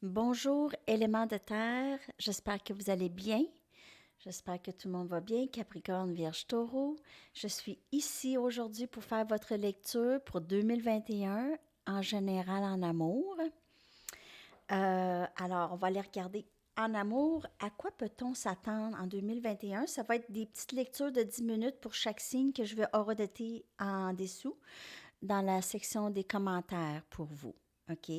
Bonjour, éléments de terre. J'espère que vous allez bien. J'espère que tout le monde va bien. Capricorne, Vierge, Taureau. Je suis ici aujourd'hui pour faire votre lecture pour 2021 en général en amour. Alors, on va aller regarder en amour. À quoi peut-on s'attendre en 2021? Ça va être des petites lectures de 10 minutes pour chaque signe que je vais horodoter en dessous dans la section des commentaires pour vous. OK?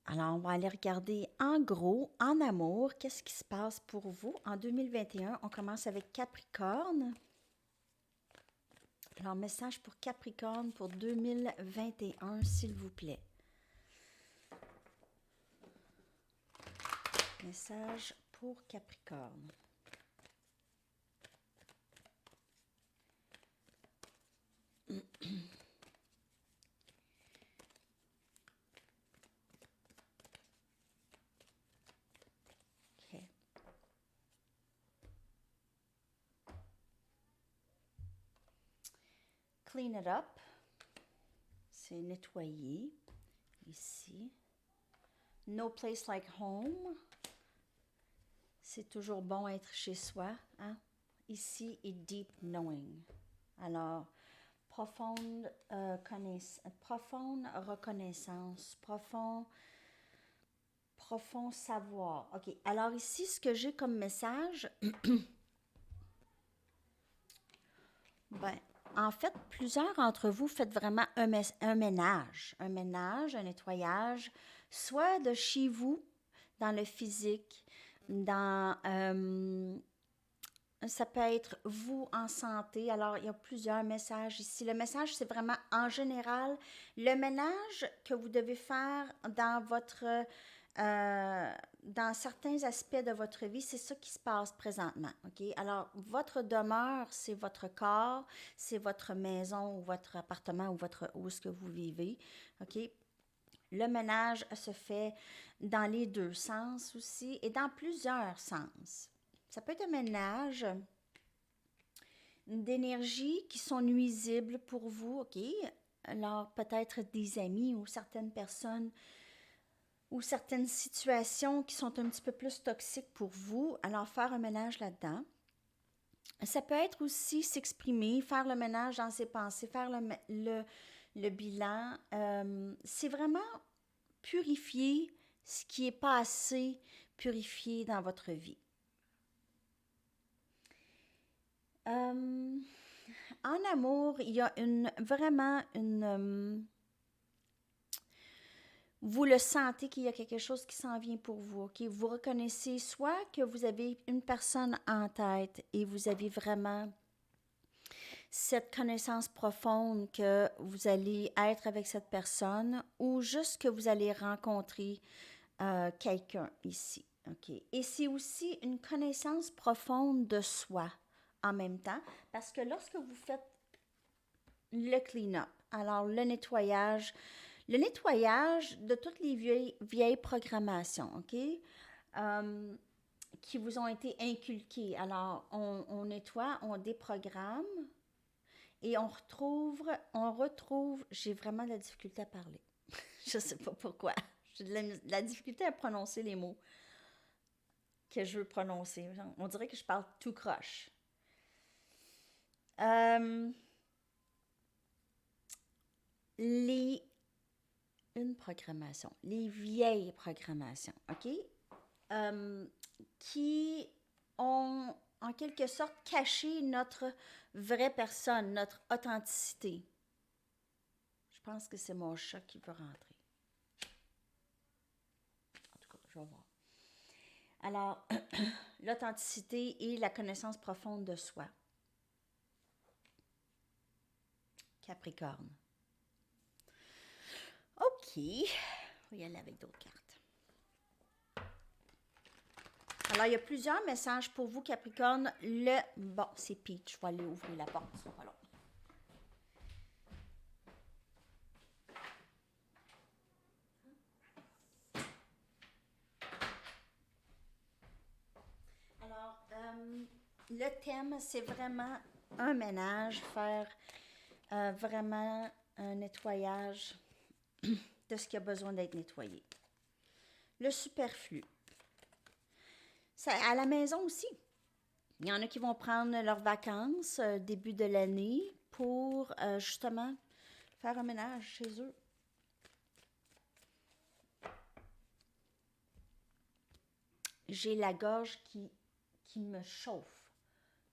Alors, on va aller regarder en gros, en amour, qu'est-ce qui se passe pour vous en 2021. On commence avec Capricorne. Alors, message pour Capricorne pour 2021, s'il vous plaît. Message pour Capricorne. OK. Clean it up. C'est nettoyer. Ici. No place like home. C'est toujours bon être chez soi. Hein? Ici et deep knowing. Alors, profonde reconnaissance, profond savoir. OK. Alors ici, ce que j'ai comme message, ben, en fait, plusieurs d'entre vous faites vraiment un ménage, un nettoyage, soit de chez vous, dans le physique, dans ça peut être vous en santé. Alors, il y a plusieurs messages ici. Le message, c'est vraiment en général le ménage que vous devez faire dans dans certains aspects de votre vie. C'est ça qui se passe présentement. OK? Alors, votre demeure, c'est votre corps, c'est votre maison ou votre appartement ou où est-ce que vous vivez. OK? Le ménage se fait dans les deux sens aussi et dans plusieurs sens. Ça peut être un ménage d'énergie qui sont nuisibles pour vous, OK? Alors, peut-être des amis ou certaines personnes ou certaines situations qui sont un petit peu plus toxiques pour vous. Alors, faire un ménage là-dedans. Ça peut être aussi s'exprimer, faire le ménage dans ses pensées, faire le bilan. C'est vraiment purifier ce qui n'est pas assez purifié dans votre vie. En amour, il y a vraiment une vous le sentez qu'il y a quelque chose qui s'en vient pour vous, OK? Vous reconnaissez soit que vous avez une personne en tête et vous avez vraiment cette connaissance profonde que vous allez être avec cette personne ou juste que vous allez rencontrer quelqu'un ici, OK? Et c'est aussi une connaissance profonde de soi en même temps parce que lorsque vous faites le clean-up, alors le nettoyage de toutes les vieilles programmations, OK? Qui vous ont été inculquées. Alors, on nettoie, on déprogramme et on retrouve, j'ai vraiment de la difficulté à parler. Je ne sais pas pourquoi. J'ai de la difficulté à prononcer les mots que je veux prononcer. On dirait que je parle tout croche. Une programmation, les vieilles programmations, OK? Qui ont en quelque sorte caché notre vraie personne, notre authenticité. Je pense que c'est mon chat qui veut rentrer. En tout cas, je vais voir. Alors, l'authenticité et la connaissance profonde de soi. Capricorne. OK. On va y aller avec d'autres cartes. Alors, il y a plusieurs messages pour vous, Capricorne. Bon, c'est Peach. Je vais aller ouvrir la porte. Ça va long. Alors, le thème, c'est vraiment un ménage, faire vraiment un nettoyage de ce qui a besoin d'être nettoyé. Le superflu. Ça, à la maison aussi. Il y en a qui vont prendre leurs vacances début de l'année pour justement faire un ménage chez eux. J'ai la gorge qui me chauffe.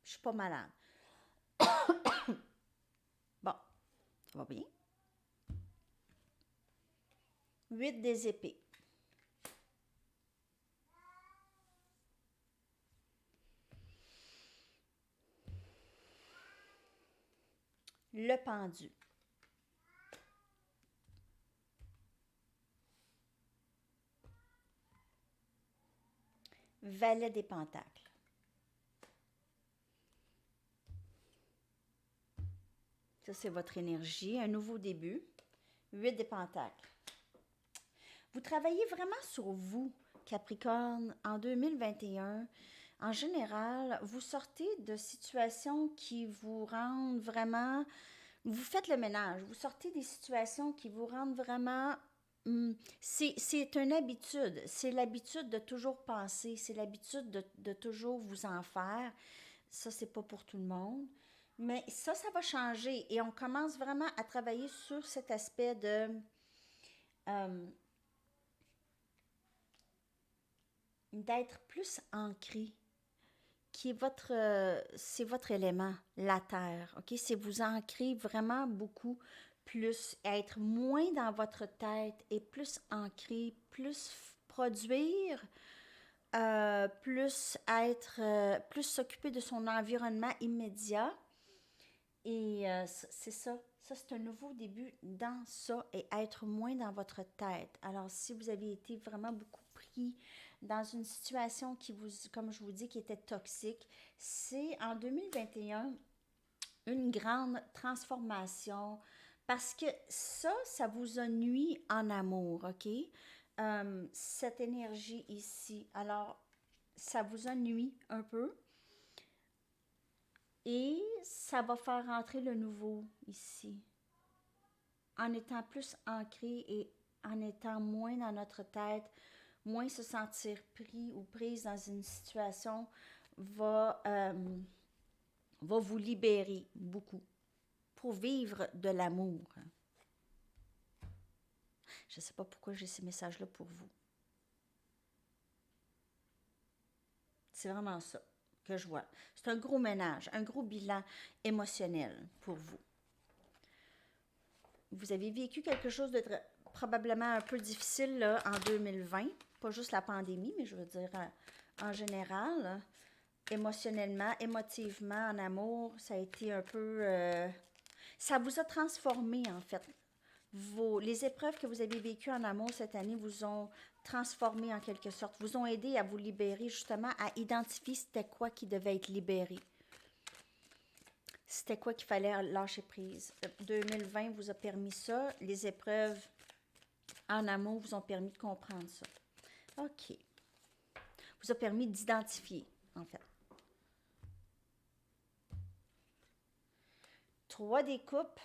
Je suis pas malade. Bon, ça va bien. 8 des épées. Le pendu. Valet des pentacles. Ça, c'est votre énergie, un nouveau début. 8 des pentacles. Vous travaillez vraiment sur vous, Capricorne, en 2021. En général, vous sortez de situations qui vous rendent vraiment... Vous faites le ménage. Vous sortez des situations qui vous rendent vraiment... C'est une habitude. C'est l'habitude de toujours penser. C'est l'habitude de toujours vous en faire. Ça, c'est pas pour tout le monde. Mais ça va changer. Et on commence vraiment à travailler sur cet aspect de... d'être plus ancré, qui est c'est votre élément, la terre, ok? C'est vous ancrer vraiment beaucoup plus, être moins dans votre tête et plus ancré, plus produire, plus être, plus s'occuper de son environnement immédiat. Et c'est ça. Ça, c'est un nouveau début dans ça et être moins dans votre tête. Alors, si vous avez été vraiment beaucoup pris dans une situation qui vous, comme je vous dis, qui était toxique, c'est en 2021 une grande transformation parce que ça vous a nuit en amour, OK? Cette énergie ici. Alors, ça vous a nuit un peu. Et ça va faire rentrer le nouveau ici. En étant plus ancré et en étant moins dans notre tête, moins se sentir pris ou prise dans une situation va vous libérer beaucoup pour vivre de l'amour. Je ne sais pas pourquoi j'ai ces messages-là pour vous. C'est vraiment ça que je vois. C'est un gros ménage, un gros bilan émotionnel pour vous. Vous avez vécu quelque chose de probablement un peu difficile là, en 2020, pas juste la pandémie, mais je veux dire en général, émotionnellement, émotivement, en amour, ça a été un peu... ça vous a transformé en fait. Les épreuves que vous avez vécues en amour cette année vous ont transformé en quelque sorte, vous ont aidé à vous libérer justement, à identifier c'était quoi qui devait être libéré. C'était quoi qu'il fallait lâcher prise. 2020 vous a permis ça. Les épreuves en amour vous ont permis de comprendre ça. OK. Vous a permis d'identifier, en fait. 3 des coupes.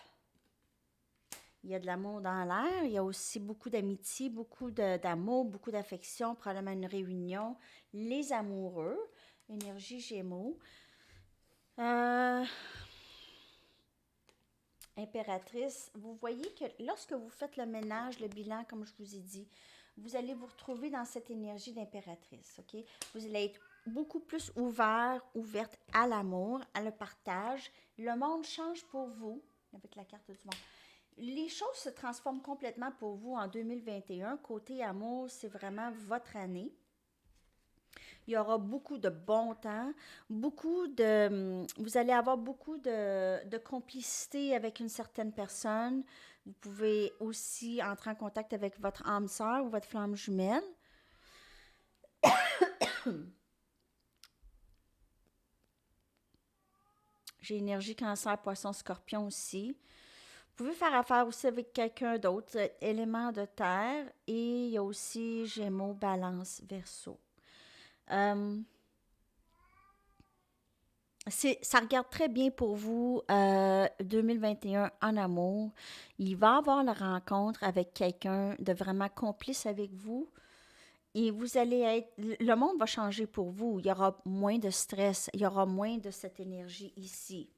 Il y a de l'amour dans l'air. Il y a aussi beaucoup d'amitié, beaucoup d'amour, beaucoup d'affection, probablement une réunion. Les amoureux, énergie Gémeaux. Impératrice, vous voyez que lorsque vous faites le ménage, le bilan, comme je vous ai dit, vous allez vous retrouver dans cette énergie d'impératrice, OK? Vous allez être beaucoup plus ouverte à l'amour, à le partage. Le monde change pour vous, avec la carte du monde. Les choses se transforment complètement pour vous en 2021. Côté amour, c'est vraiment votre année. Il y aura beaucoup de bon temps, vous allez avoir beaucoup de complicité avec une certaine personne. Vous pouvez aussi entrer en contact avec votre âme sœur ou votre flamme jumelle. J'ai énergie cancer, poisson, scorpion aussi. Vous pouvez faire affaire aussi avec quelqu'un d'autre, élément de terre. Et il y a aussi Gémeaux, Balance, Verseau. Ça regarde très bien pour vous 2021 en amour. Il va avoir la rencontre avec quelqu'un de vraiment complice avec vous Et vous allez être, le monde va changer pour vous. Il y aura moins de stress, il y aura moins de cette énergie ici.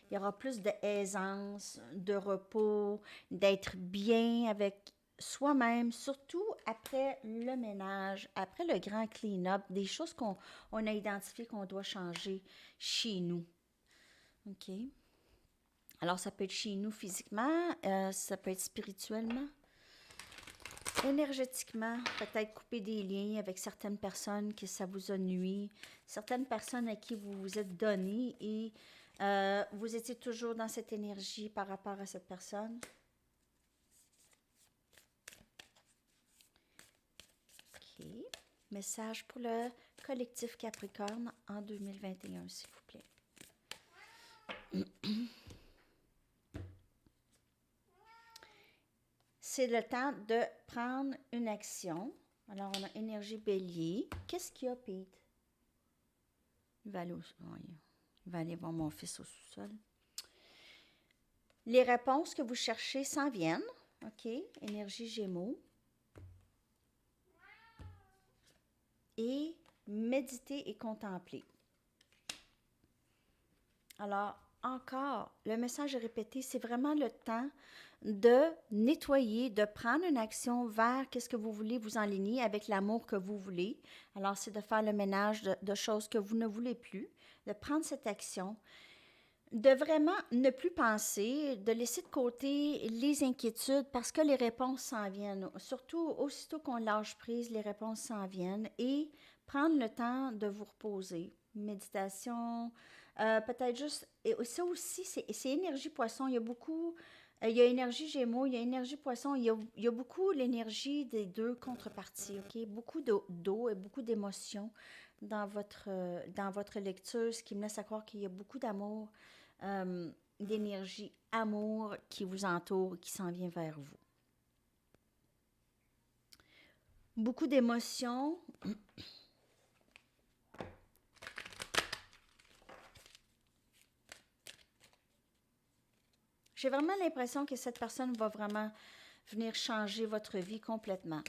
Il y aura plus d'aisance, de repos, d'être bien avec soi-même, surtout après le ménage, après le grand clean-up, des choses qu'on on a identifiées qu'on doit changer chez nous. OK? Alors, ça peut être chez nous physiquement, ça peut être spirituellement, énergétiquement, peut-être couper des liens avec certaines personnes que ça vous a nui, certaines personnes à qui vous vous êtes donné et vous étiez toujours dans cette énergie par rapport à cette personne. OK. Message pour le collectif Capricorne en 2021, s'il vous plaît. C'est le temps de prendre une action. Alors, on a énergie bélier. Qu'est-ce qu'il y a, Pete? Il va aller voir mon fils au sous-sol. Les réponses que vous cherchez s'en viennent. OK. Énergie gémeaux. Et méditer et contempler. Alors, encore, le message est répété, c'est vraiment le temps de nettoyer, de prendre une action vers qu'est-ce que vous voulez vous enligner avec l'amour que vous voulez. Alors, c'est de faire le ménage de choses que vous ne voulez plus, de prendre cette action, de vraiment ne plus penser, de laisser de côté les inquiétudes parce que les réponses s'en viennent. Surtout, aussitôt qu'on lâche prise, les réponses s'en viennent et prendre le temps de vous reposer. Méditation, peut-être juste, et ça aussi, c'est énergie poisson. Il y a beaucoup, il y a énergie gémeaux, il y a énergie poisson, il y a beaucoup l'énergie des deux contreparties, OK? Beaucoup d'eau et beaucoup d'émotions dans votre lecture, ce qui me laisse à croire qu'il y a beaucoup d'amour, d'énergie, amour qui vous entoure, qui s'en vient vers vous. Beaucoup d'émotions. J'ai vraiment l'impression que cette personne va vraiment venir changer votre vie complètement.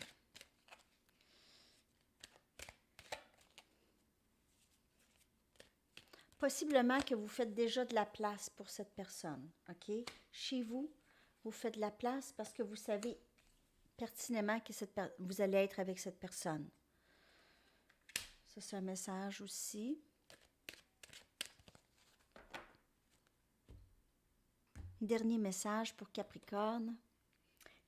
Possiblement que vous faites déjà de la place pour cette personne, OK? Chez vous, vous faites de la place parce que vous savez pertinemment que vous allez être avec cette personne. Ça, c'est un message aussi. Dernier message pour Capricorne.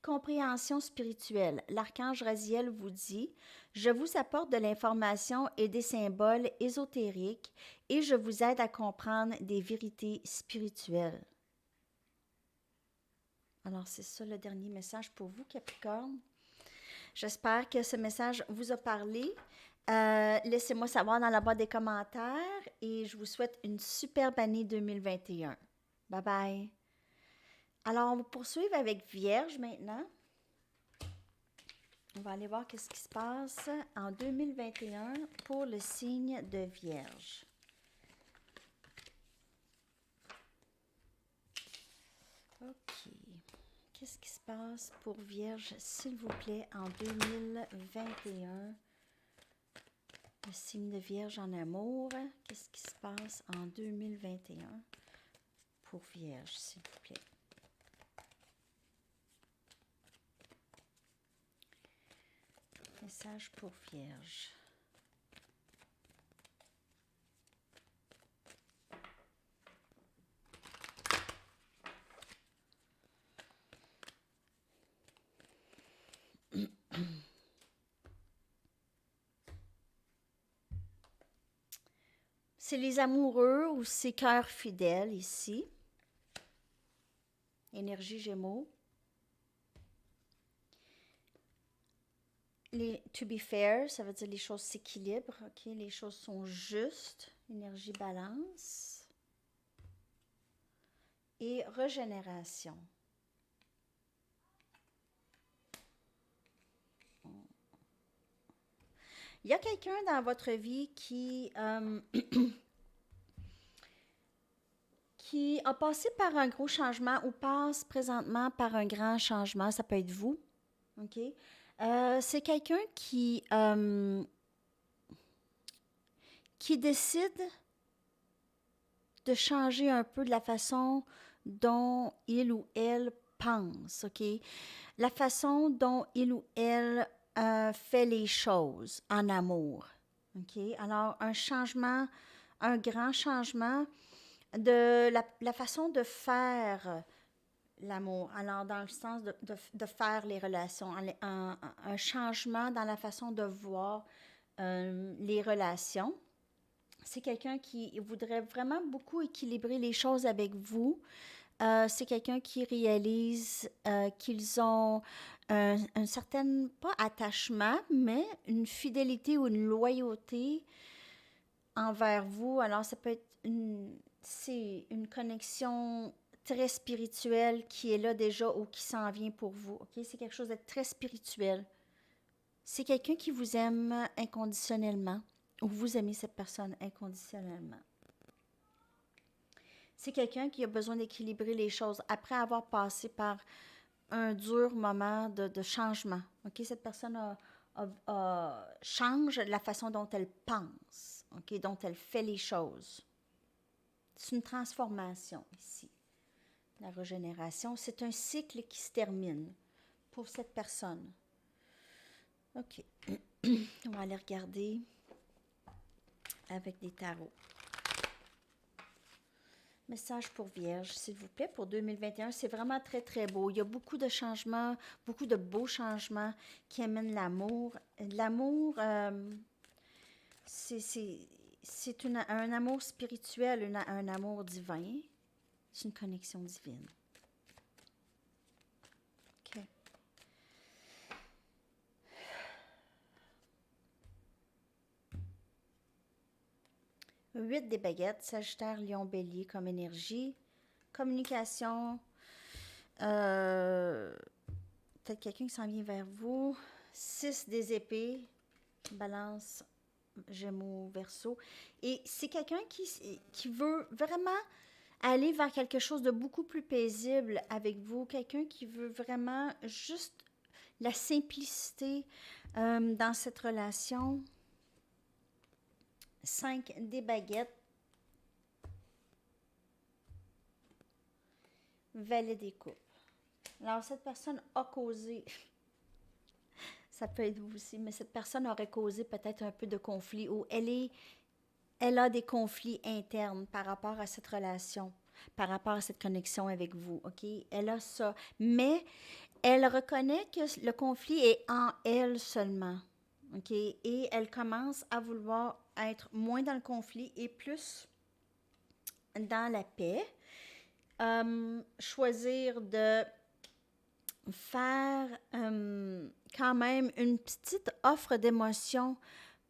Compréhension spirituelle. L'archange Raziel vous dit « Je vous apporte de l'information et des symboles ésotériques et je vous aide à comprendre des vérités spirituelles. » Alors, c'est ça le dernier message pour vous, Capricorne. J'espère que ce message vous a parlé. Laissez-moi savoir dans la barre des commentaires et je vous souhaite une superbe année 2021. Bye bye. Alors, on va poursuivre avec Vierge maintenant. On va aller voir qu'est-ce qui se passe en 2021 pour le signe de Vierge. OK. Qu'est-ce qui se passe pour Vierge, s'il vous plaît, en 2021? Le signe de Vierge en amour. Qu'est-ce qui se passe en 2021 pour Vierge, s'il vous plaît? Message pour Vierge. C'est les amoureux ou ces cœurs fidèles ici. Énergie Gémeaux. Les to be fair, ça veut dire les choses s'équilibrent, ok? Les choses sont justes. Énergie balance. Et régénération. Il y a quelqu'un dans votre vie qui qui a passé par un gros changement ou passe présentement par un grand changement. Ça peut être vous, OK? C'est quelqu'un qui décide de changer un peu de la façon dont il ou elle pense, OK? La façon dont il ou elle fait les choses en amour, OK? Alors, un changement, un grand changement de la façon de faire l'amour. Alors, dans le sens de faire les relations, un changement dans la façon de voir les relations. C'est quelqu'un qui voudrait vraiment beaucoup équilibrer les choses avec vous. C'est quelqu'un qui réalise qu'ils ont un certain, pas attachement, mais une fidélité ou une loyauté envers vous. Alors, ça peut être c'est une connexion très spirituelle qui est là déjà ou qui s'en vient pour vous. OK? C'est quelque chose de très spirituel. C'est quelqu'un qui vous aime inconditionnellement ou vous aimez cette personne inconditionnellement. C'est quelqu'un qui a besoin d'équilibrer les choses après avoir passé par un dur moment de changement. OK? Cette personne change la façon dont elle pense, OK? Dont elle fait les choses. C'est une transformation ici. La régénération, c'est un cycle qui se termine pour cette personne. OK. On va aller regarder avec des tarots. Message pour Vierge, s'il vous plaît, pour 2021. C'est vraiment très, très beau. Il y a beaucoup de changements, beaucoup de beaux changements qui amènent l'amour. L'amour, c'est un amour spirituel, un amour divin. C'est une connexion divine. OK. 8 des baguettes, Sagittaire, Lion, Bélier comme énergie. Communication, peut-être quelqu'un qui s'en vient vers vous. 6 des épées, Balance, Gémeaux, Verseau. Et c'est quelqu'un qui veut vraiment aller vers quelque chose de beaucoup plus paisible avec vous. Quelqu'un qui veut vraiment juste la simplicité dans cette relation. 5 des baguettes. Valet des coupes. Alors, cette personne a causé, ça peut être vous aussi, mais cette personne aurait causé peut-être un peu de conflit ou elle a des conflits internes par rapport à cette relation, par rapport à cette connexion avec vous, OK? Elle a ça. Mais elle reconnaît que le conflit est en elle seulement, OK? Et elle commence à vouloir être moins dans le conflit et plus dans la paix. Choisir de faire quand même une petite offre d'émotion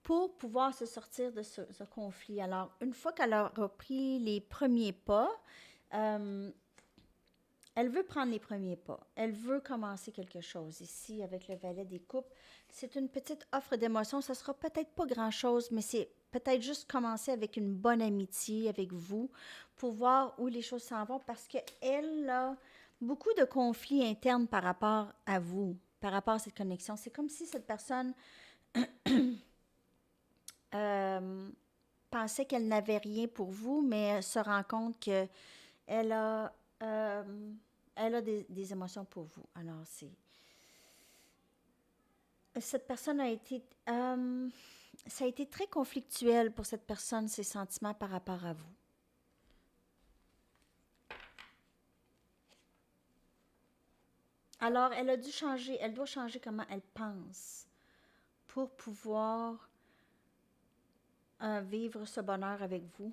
pour pouvoir se sortir de ce conflit. Alors, une fois qu'elle aura pris les premiers pas, elle veut prendre les premiers pas. Elle veut commencer quelque chose. Ici, avec le valet des coupes, c'est une petite offre d'émotion. Ça sera peut-être pas grand-chose, mais c'est peut-être juste commencer avec une bonne amitié avec vous pour voir où les choses s'en vont parce qu'elle a beaucoup de conflits internes par rapport à vous, par rapport à cette connexion. C'est comme si cette personne pensait qu'elle n'avait rien pour vous, mais elle se rend compte qu'elle a, elle a des émotions pour vous. Alors, cette personne a été... ça a été très conflictuel pour cette personne, ses sentiments par rapport à vous. Alors, elle a dû changer, elle doit changer comment elle pense pour pouvoir vivre ce bonheur avec vous.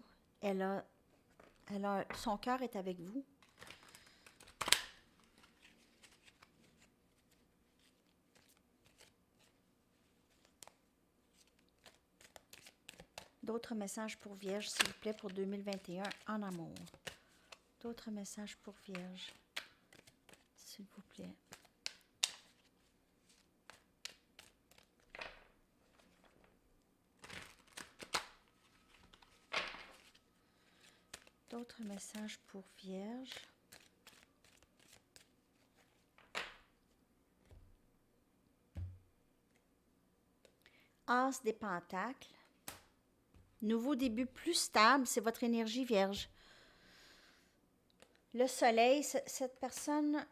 Son cœur est avec vous. D'autres messages pour Vierge, s'il vous plaît, pour 2021 en amour. D'autres messages pour Vierge, s'il vous plaît. D'autres messages pour Vierge. As des pentacles. Nouveau début plus stable, c'est votre énergie vierge. Le soleil, cette personne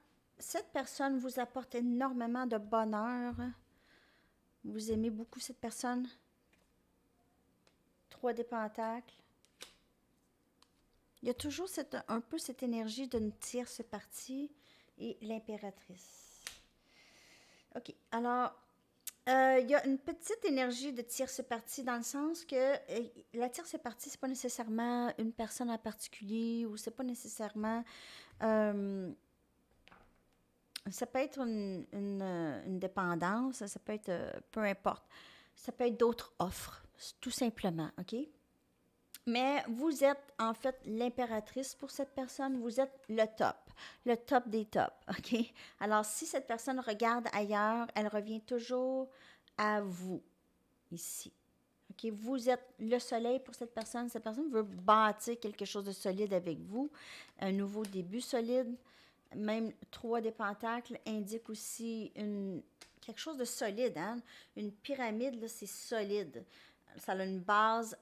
vous apporte énormément de bonheur. Vous aimez beaucoup cette personne. 3 des pentacles. Il y a toujours un peu cette énergie d'une tierce partie et l'impératrice. OK. Alors, il y a une petite énergie de tierce partie dans le sens que la tierce partie, c'est pas nécessairement une personne en particulier ou c'est pas nécessairement... ça peut être une dépendance, ça peut être peu importe. Ça peut être d'autres offres, tout simplement, OK? Mais vous êtes en fait l'impératrice pour cette personne, vous êtes le top des tops, OK? Alors, si cette personne regarde ailleurs, elle revient toujours à vous, ici. OK? Vous êtes le soleil pour cette personne veut bâtir quelque chose de solide avec vous, un nouveau début solide. Même 3 des pentacles indique aussi quelque chose de solide, hein? Une pyramide, là, c'est solide. Ça a une base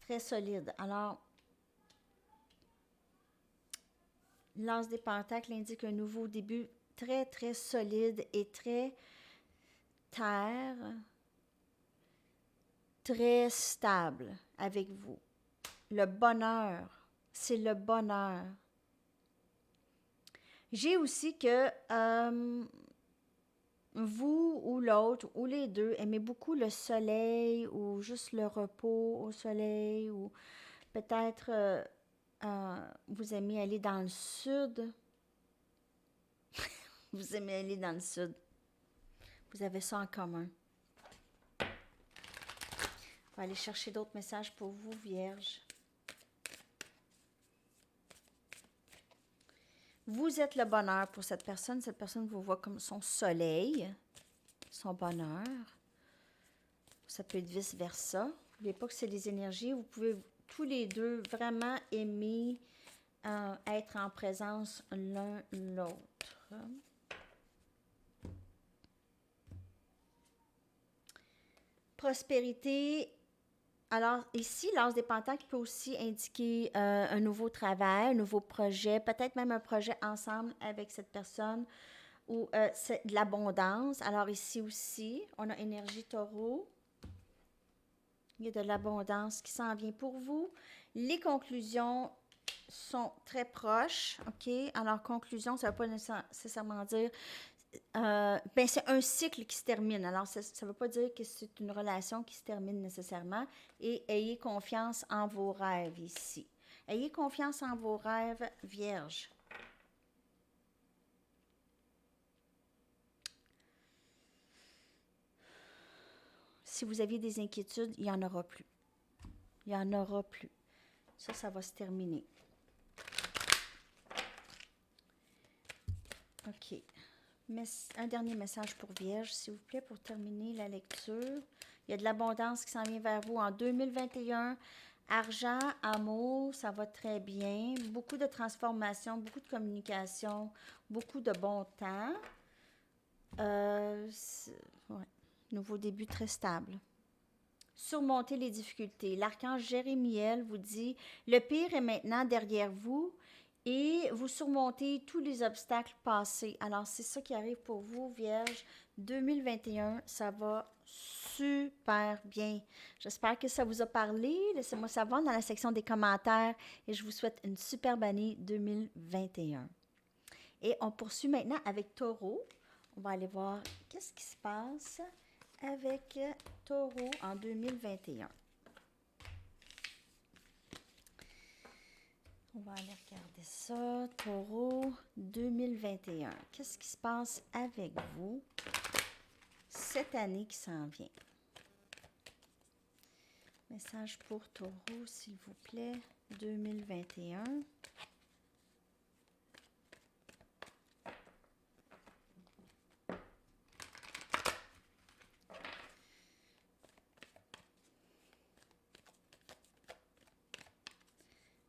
très solide. Alors, l'As des pentacles indique un nouveau début très, très solide et très terre, très stable avec vous. Le bonheur, c'est le bonheur. J'ai aussi que vous ou l'autre, ou les deux, aimez beaucoup le soleil ou juste le repos au soleil ou peut-être vous aimez aller dans le sud. Vous aimez aller dans le sud. Vous avez ça en commun. On va aller chercher d'autres messages pour vous, Vierge. Vous êtes le bonheur pour cette personne. Cette personne vous voit comme son soleil, son bonheur. Ça peut être vice-versa. N'oubliez pas que c'est les énergies. Vous pouvez tous les deux vraiment aimer être en présence l'un l'autre. Prospérité. Alors, ici, l'As des pentacles peut aussi indiquer un nouveau travail, un nouveau projet, peut-être même un projet ensemble avec cette personne ou c'est de l'abondance. Alors, ici aussi, on a énergie taureau. Il y a de l'abondance qui s'en vient pour vous. Les conclusions sont très proches, OK? Alors, conclusion, ça ne veut pas nécessairement dire... c'est un cycle qui se termine. Alors, ça ne veut pas dire que c'est une relation qui se termine nécessairement. Et ayez confiance en vos rêves ici. Ayez confiance en vos rêves, Vierge. Si vous aviez des inquiétudes, il n'y en aura plus. Il n'y en aura plus. Ça va se terminer. OK. Un dernier message pour Vierge, s'il vous plaît, pour terminer la lecture. Il y a de l'abondance qui s'en vient vers vous en 2021. Argent, amour, ça va très bien. Beaucoup de transformation, beaucoup de communication, beaucoup de bon temps. Ouais. Nouveau début très stable. Surmonter les difficultés. L'archange Jérémiel vous dit, le pire est maintenant derrière vous et vous surmontez tous les obstacles passés. Alors, c'est ça qui arrive pour vous, Vierge. 2021, ça va super bien. J'espère que ça vous a parlé. Laissez-moi savoir dans la section des commentaires et je vous souhaite une superbe année 2021. Et on poursuit maintenant avec Taureau. On va aller voir qu'est-ce qui se passe avec Taureau en 2021. On va aller regarder ça. Taureau 2021. Qu'est-ce qui se passe avec vous cette année qui s'en vient? Message pour Taureau, s'il vous plaît, 2021.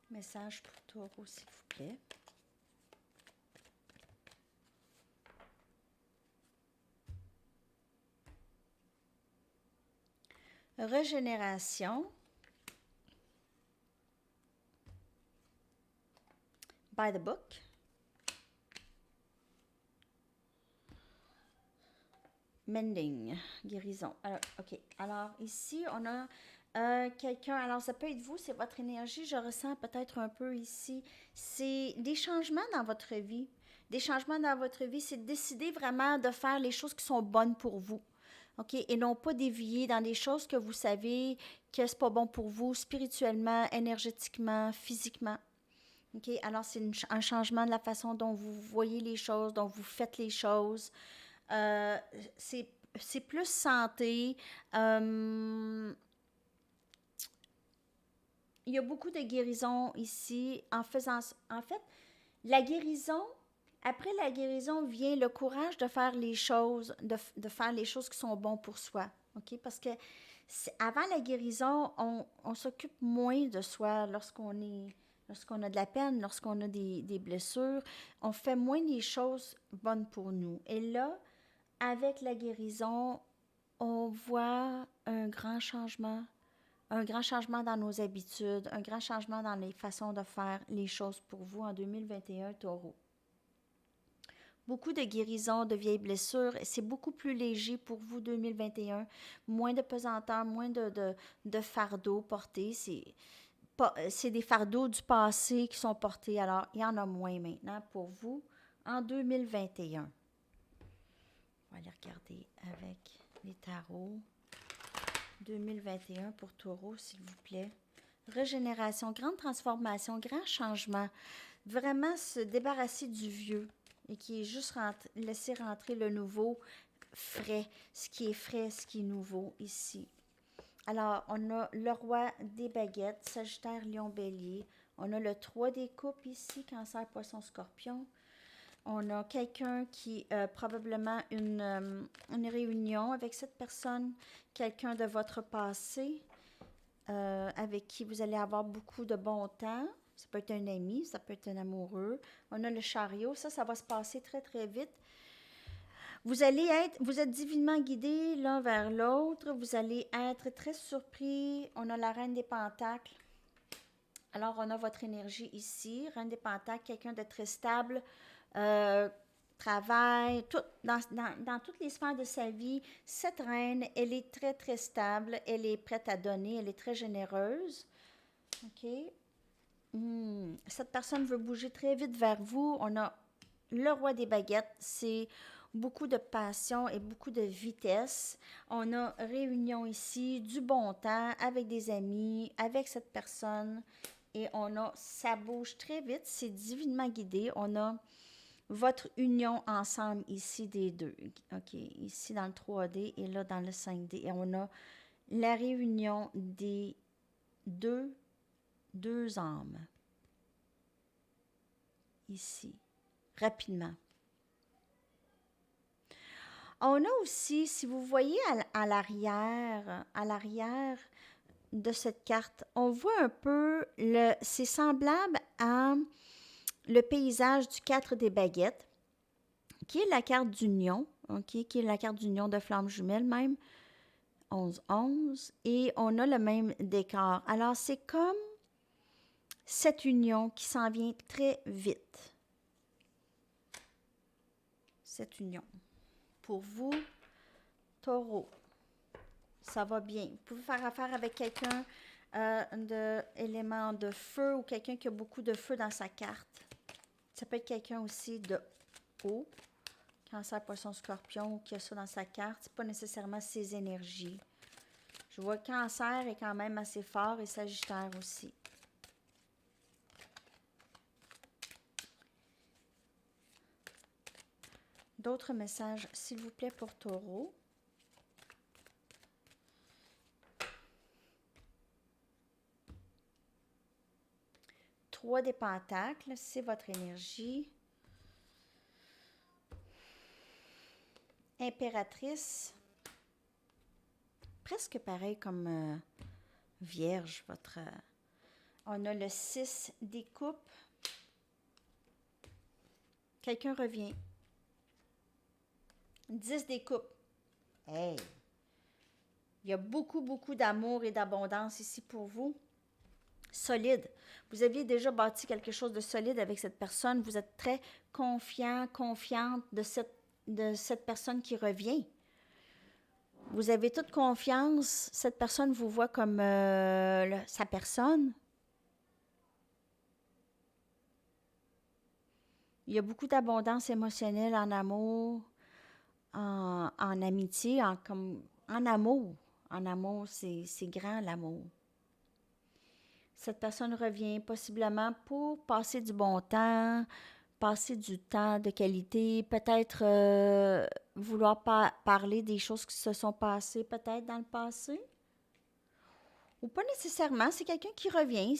Message pour Taureau, s'il vous plaît. Régénération. By the book. Mending, guérison. Alors, OK. Alors, ici, on a quelqu'un. Alors, ça peut être vous, c'est votre énergie. Je ressens peut-être un peu ici. C'est des changements dans votre vie. Des changements dans votre vie, c'est de décider vraiment de faire les choses qui sont bonnes pour vous. OK? Et non pas dévier dans des choses que vous savez que c'est pas bon pour vous spirituellement, énergétiquement, physiquement. OK? Alors, c'est un changement de la façon dont vous voyez les choses, dont vous faites les choses. Euh, c'est plus santé. Il y a beaucoup de guérison ici. En fait, la guérison, après la guérison vient le courage de faire les choses, de faire les choses qui sont bonnes pour soi. OK? Parce que avant la guérison, on s'occupe moins de soi lorsqu'on a de la peine, lorsqu'on a des blessures. On fait moins les choses bonnes pour nous. Et là, avec la guérison, on voit un grand changement dans nos habitudes, un grand changement dans les façons de faire les choses pour vous en 2021, Taureau. Beaucoup de guérisons de vieilles blessures, c'est beaucoup plus léger pour vous 2021, moins de pesanteur, moins de fardeaux portés, c'est des fardeaux du passé qui sont portés, alors il y en a moins maintenant pour vous en 2021. On va aller regarder avec les tarots. 2021 pour Taureau, s'il vous plaît. Régénération, grande transformation, grand changement. Vraiment se débarrasser du vieux et qui est juste laisser rentrer le nouveau frais, ce qui est nouveau ici. Alors, on a le roi des baguettes, Sagittaire, Lion, Bélier. On a le 3 des coupes ici, Cancer, Poisson, Scorpion. On a quelqu'un qui probablement une réunion avec cette personne, quelqu'un de votre passé avec qui vous allez avoir beaucoup de bon temps. Ça peut être un ami, ça peut être un amoureux. On a le chariot, ça va se passer très très vite. Vous êtes divinement guidés l'un vers l'autre. Vous allez être très surpris. On a la reine des pentacles. Alors, on a votre énergie ici. Reine des pentacles, quelqu'un de très stable. Travail, dans toutes les sphères de sa vie, cette reine, elle est très, très stable, elle est prête à donner, elle est très généreuse. OK? Cette personne veut bouger très vite vers vous. On a le roi des baguettes, c'est beaucoup de passion et beaucoup de vitesse. On a réunion ici, du bon temps, avec des amis, avec cette personne. Et ça bouge très vite, c'est divinement guidé. On a votre union ensemble ici des deux. OK, ici dans le 3D et là dans le 5D. Et on a la réunion des deux âmes. Ici, rapidement. On a aussi, si vous voyez à l'arrière de cette carte, on voit un peu, c'est semblable à le paysage du 4 des baguettes, qui est la carte d'union, okay, qui est la carte d'union de flammes jumelles même, 11-11, et on a le même décor. Alors, c'est comme cette union qui s'en vient très vite. Cette union. Pour vous, Taureau, ça va bien. Vous pouvez faire affaire avec quelqu'un d'élément de feu ou quelqu'un qui a beaucoup de feu dans sa carte. Ça peut être quelqu'un aussi de eau, Cancer, Poisson, Scorpion, qui a ça dans sa carte. C'est pas nécessairement ses énergies. Je vois que Cancer est quand même assez fort et Sagittaire aussi. D'autres messages, s'il vous plaît, pour Taureau. Trois des pentacles, c'est votre énergie. Impératrice. Presque pareil comme Vierge, votre... on a le 6 des coupes. Quelqu'un revient. 10 des coupes. Hey! Il y a beaucoup, beaucoup d'amour et d'abondance ici pour vous. Solide. Vous aviez déjà bâti quelque chose de solide avec cette personne. Vous êtes très confiant, confiante de cette personne qui revient. Vous avez toute confiance. Cette personne vous voit comme sa personne. Il y a beaucoup d'abondance émotionnelle en amour, en amitié, en amour. En amour, c'est grand l'amour. Cette personne revient possiblement pour passer du bon temps, passer du temps de qualité, peut-être vouloir parler des choses qui se sont passées peut-être dans le passé. Ou pas nécessairement, c'est quelqu'un qui revient.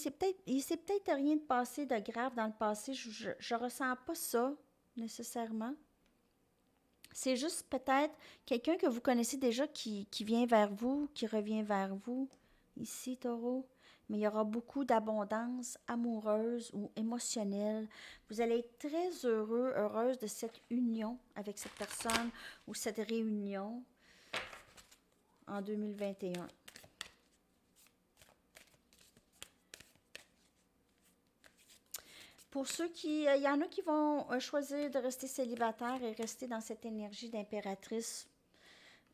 Il s'est peut-être rien de passé de grave dans le passé. Je ressens pas ça nécessairement. C'est juste peut-être quelqu'un que vous connaissez déjà qui vient vers vous, qui revient vers vous. Ici, Taureau. Mais il y aura beaucoup d'abondance amoureuse ou émotionnelle. Vous allez être très heureux, heureuse de cette union avec cette personne ou cette réunion en 2021. Pour ceux il y en a qui vont choisir de rester célibataires et rester dans cette énergie d'impératrice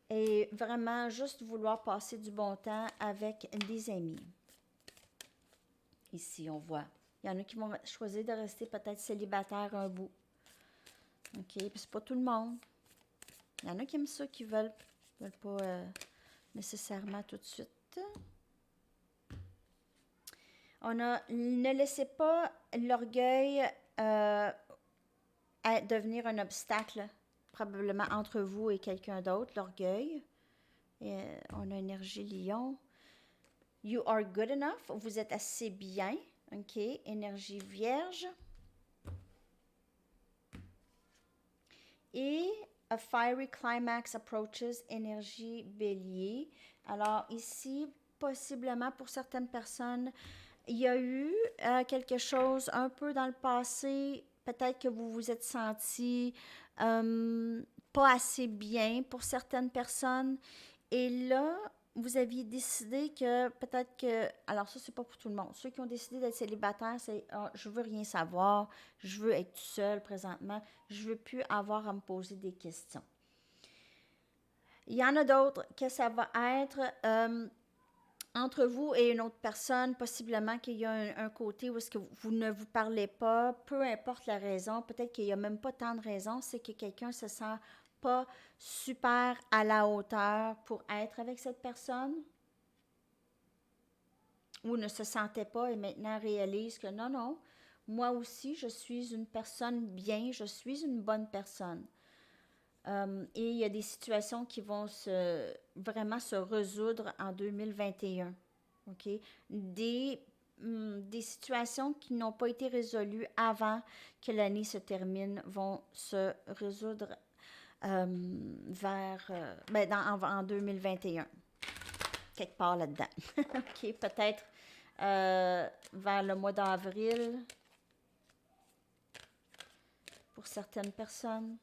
et vraiment juste vouloir passer du bon temps avec des amis. Ici, on voit. Il y en a qui vont choisir de rester peut-être célibataires un bout. OK? Puis c'est pas tout le monde. Il y en a qui aiment ça, qui veulent pas nécessairement tout de suite. Ne laissez pas l'orgueil devenir un obstacle, probablement entre vous et quelqu'un d'autre, l'orgueil. On a énergie lion. You are good enough. Vous êtes assez bien. OK. Énergie vierge. Et a fiery climax approaches. Énergie bélier. Alors ici, possiblement pour certaines personnes, il y a eu quelque chose un peu dans le passé. Peut-être que vous vous êtes senti pas assez bien pour certaines personnes. Et là, vous aviez décidé que peut-être que... Alors ça, c'est pas pour tout le monde. Ceux qui ont décidé d'être célibataires, c'est je veux rien savoir, je veux être tout seul présentement, je veux plus avoir à me poser des questions. Il y en a d'autres que ça va être entre vous et une autre personne, possiblement qu'il y a un côté où est-ce que vous ne vous parlez pas, peu importe la raison, peut-être qu'il n'y a même pas tant de raisons, c'est que quelqu'un se sent pas super à la hauteur pour être avec cette personne ou ne se sentait pas et maintenant réalise que non, moi aussi, je suis une personne bien, je suis une bonne personne. Et il y a des situations qui vont vraiment se résoudre en 2021. OK? Des situations qui n'ont pas été résolues avant que l'année se termine vont se résoudre en 2021. Quelque part là-dedans. OK, peut-être vers le mois d'avril pour certaines personnes.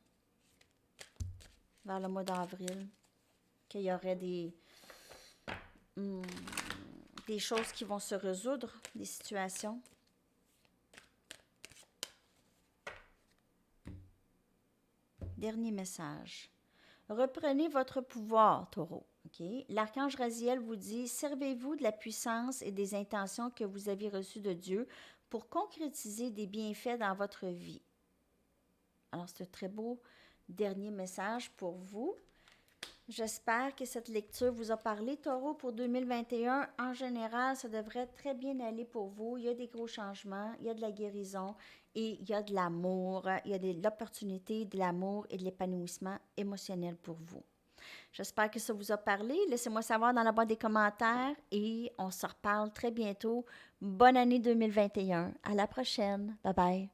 Vers le mois d'avril, qu'il y aurait des choses qui vont se résoudre, des situations. Dernier message. Reprenez votre pouvoir, Taureau. Okay? L'archange Raziel vous dit, servez-vous de la puissance et des intentions que vous avez reçues de Dieu pour concrétiser des bienfaits dans votre vie. Alors, c'est un très beau dernier message pour vous. J'espère que cette lecture vous a parlé, Taureau, pour 2021. En général, ça devrait très bien aller pour vous. Il y a des gros changements, il y a de la guérison et il y a de l'amour. Il y a de l'opportunité, de l'amour et de l'épanouissement émotionnel pour vous. J'espère que ça vous a parlé. Laissez-moi savoir dans la boîte des commentaires et on se reparle très bientôt. Bonne année 2021. À la prochaine. Bye bye.